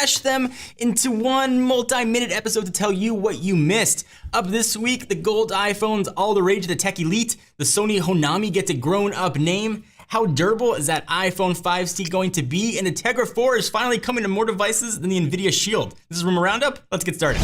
smash them into one multi-minute episode to tell you what you missed. Up this week, the gold iPhone's all the rage of the tech elite. The Sony Honami gets a grown-up name. How durable is that iPhone 5C going to be? And the Tegra 4 is finally coming to more devices than the NVIDIA Shield. This is Rumor Roundup. Let's get started.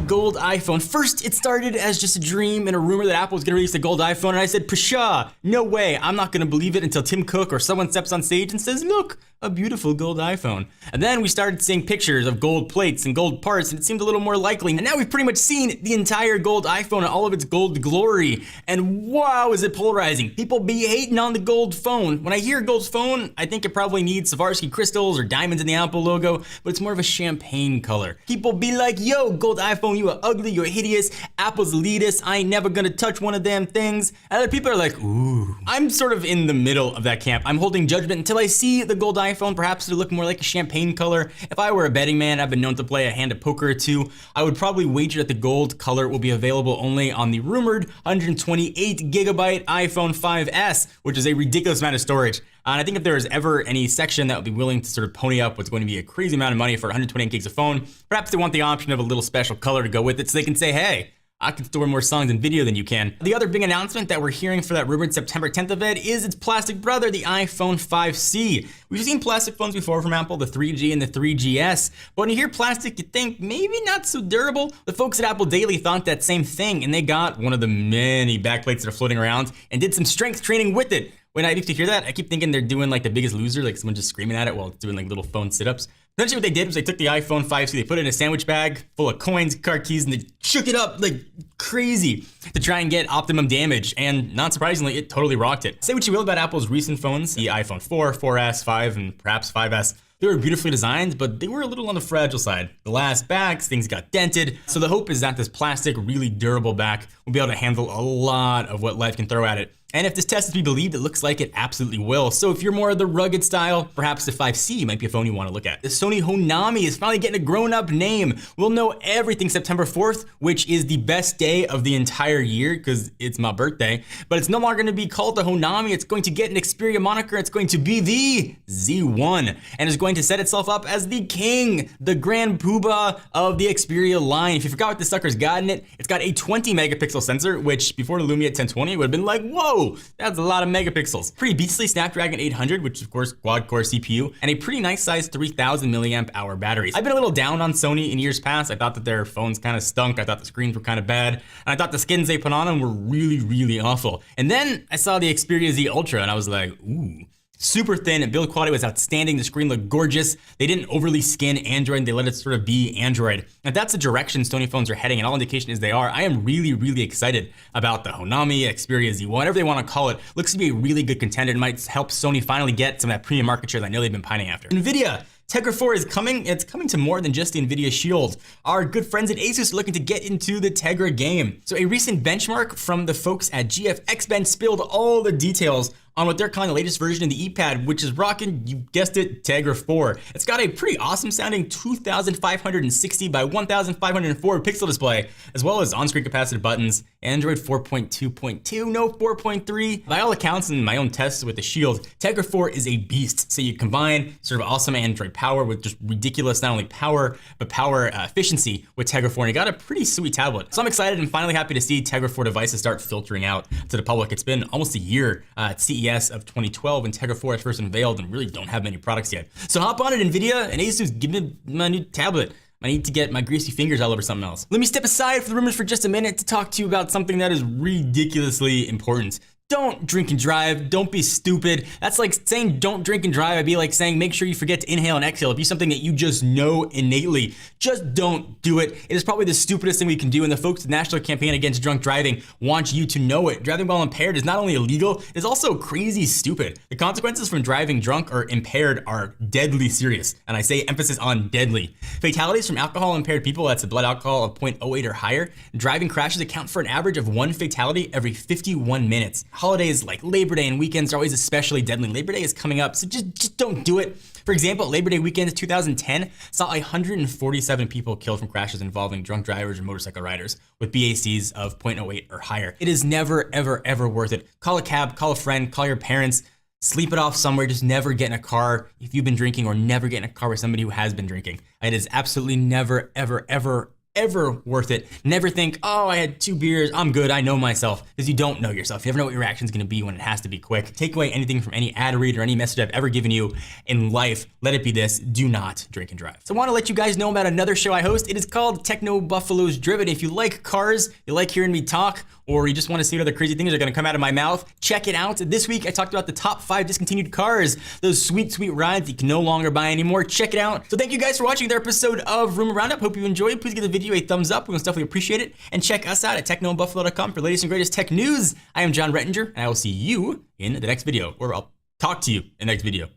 Gold iPhone. First, it started as just a dream and a rumor that Apple was going to release the gold iPhone, and I said, pshaw, no way, I'm not going to believe it until Tim Cook or someone steps on stage and says, look, a beautiful gold iPhone. And then we started seeing pictures of gold plates and gold parts, and it seemed a little more likely. And now we've pretty much seen the entire gold iPhone and all of its gold glory, and wow, is it polarizing. People be hating on the gold phone. When I hear gold phone, I think it probably needs Swarovski crystals or diamonds in the Apple logo, but it's more of a champagne color. People be like, yo, gold iPhone, you are ugly, you're hideous, Apple's elitist, I ain't never gonna touch one of them things. And other people are like, ooh. I'm sort of in the middle of that camp. I'm holding judgment until I see the gold iPhone. Perhaps it'll look more like a champagne color. If I were a betting man, I've been known to play a hand of poker or two, I would probably wager that the gold color will be available only on the rumored 128 gigabyte iPhone 5S, which is a ridiculous amount of storage. And I think if there is ever any section that would be willing to sort of pony up what's going to be a crazy amount of money for 128 gigs of phone, perhaps they want the option of a little special color to go with it so they can say, hey, I can store more songs and video than you can. The other big announcement that we're hearing for that rumored September 10th event is its plastic brother, the iPhone 5C. We've seen plastic phones before from Apple, the 3G and the 3GS, but when you hear plastic, you think maybe not so durable. The folks at Apple Daily thought that same thing, and they got one of the many backplates that are floating around and did some strength training with it. When I used to hear that, I keep thinking they're doing like The Biggest Loser, like someone just screaming at it while it's doing like little phone sit-ups. Essentially what they did was they took the iPhone 5C, they put it in a sandwich bag full of coins, car keys, and they shook it up like crazy to try and get optimum damage. And not surprisingly, it totally rocked it. Say what you will about Apple's recent phones, the iPhone 4, 4S, 5, and perhaps 5S. They were beautifully designed, but they were a little on the fragile side. Glass backs, things got dented. So the hope is that this plastic, really durable back will be able to handle a lot of what life can throw at it. And if this test is to be believed, it looks like it absolutely will. So if you're more of the rugged style, perhaps the 5C might be a phone you want to look at. The Sony Honami is finally getting a grown-up name. We'll know everything September 4th, which is the best day of the entire year because it's my birthday. But it's no longer going to be called the Honami. It's going to get an Xperia moniker. It's going to be the Z1 and is going to set itself up as the king, the grand poobah of the Xperia line. If you forgot what this sucker's got in it, it's got a 20 megapixel sensor, which before the Lumia 1020 would have been like, whoa, that's a lot of megapixels. Pretty beastly Snapdragon 800, which is of course quad-core CPU, and a pretty nice sized 3000 milliamp hour batteries. I've been a little down on Sony in years past. I thought that their phones kind of stunk. I thought the screens were kind of bad. And I thought the skins they put on them were really, really awful. And then I saw the Xperia Z Ultra and I was like, ooh. Super thin, and build quality was outstanding. The screen looked gorgeous. They didn't overly skin Android. They let it sort of be Android. And that's the direction Sony phones are heading, and all indication is they are. I am really, really excited about the Honami, Xperia Z, whatever they want to call it. Looks to be a really good contender. It might help Sony finally get some of that premium market share that I know they've been pining after. NVIDIA. Tegra 4 is coming. It's coming to more than just the NVIDIA Shield. Our good friends at Asus are looking to get into the Tegra game. So a recent benchmark from the folks at GFXBench spilled all the details on what they're calling the latest version of the ePad, which is rocking, you guessed it, Tegra 4. It's got a pretty awesome sounding 2560 by 1504 pixel display, as well as on-screen capacitive buttons, Android 4.2.2, no 4.3. By all accounts and my own tests with the Shield, Tegra 4 is a beast. So you combine sort of awesome Android power with just ridiculous, not only power, but power efficiency with Tegra 4, and you got a pretty sweet tablet. So I'm excited and finally happy to see Tegra 4 devices start filtering out to the public. It's been almost a year at CES of 2012 when Tegra 4 was first unveiled and really don't have many products yet. So hop on it, NVIDIA, and Asus, give me my new tablet. I need to get my greasy fingers all over something else. Let me step aside for the rumors for just a minute to talk to you about something that is ridiculously important. Don't drink and drive. Don't be stupid. That's like saying don't drink and drive. I'd be like saying make sure you forget to inhale and exhale. It'd be something that you just know innately. Just don't do it. It is probably the stupidest thing we can do, and the folks at the National Campaign Against Drunk Driving want you to know it. Driving while impaired is not only illegal, it's also crazy stupid. The consequences from driving drunk or impaired are deadly serious, and I say emphasis on deadly. Fatalities from alcohol impaired people, that's a blood alcohol of 0.08 or higher. Driving crashes account for an average of 1 fatality every 51 minutes. Holidays like Labor Day and weekends are always especially deadly. Labor Day is coming up, so just don't do it. For example, Labor Day weekend 2010 saw 147 people killed from crashes involving drunk drivers or motorcycle riders with BACs of 0.08 or higher. It is never, ever, ever worth it. Call a cab, call a friend, call your parents. Sleep it off somewhere. Just never get in a car if you've been drinking, or never get in a car with somebody who has been drinking. It is absolutely never, ever, ever, ever worth it. Never think, oh, I had 2 beers, I'm good, I know myself, because you don't know yourself. You never know what your reaction's gonna be when it has to be quick. Take away anything from any ad read or any message I've ever given you in life. Let it be this: do not drink and drive. So I wanna let you guys know about another show I host. It is called Techno Buffalo's Driven. If you like cars, you like hearing me talk, or you just want to see what other crazy things are going to come out of my mouth, check it out. This week I talked about the top 5 discontinued cars, those sweet, sweet rides you can no longer buy anymore. Check it out. So thank you guys for watching their episode of Rumor Roundup. Hope you enjoyed. Please give the video a thumbs up. We most definitely appreciate it. And check us out at technobuffalo.com for latest and greatest tech news. I am John Rettinger, and I will see you in the next video, or I'll talk to you in the next video.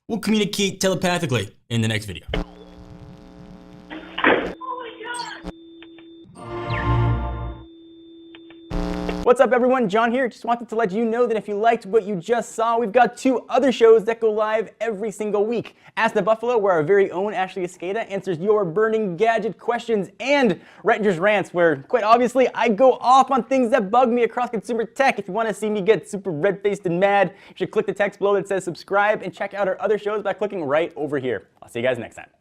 We'll communicate telepathically in the next video. What's up, everyone? John here. Just wanted to let you know that if you liked what you just saw, we've got 2 other shows that go live every single week. Ask the Buffalo, where our very own Ashley Escada answers your burning gadget questions, and Rettinger's Rants, where, quite obviously, I go off on things that bug me across consumer tech. If you want to see me get super red-faced and mad, you should click the text below that says subscribe, and check out our other shows by clicking right over here. I'll see you guys next time.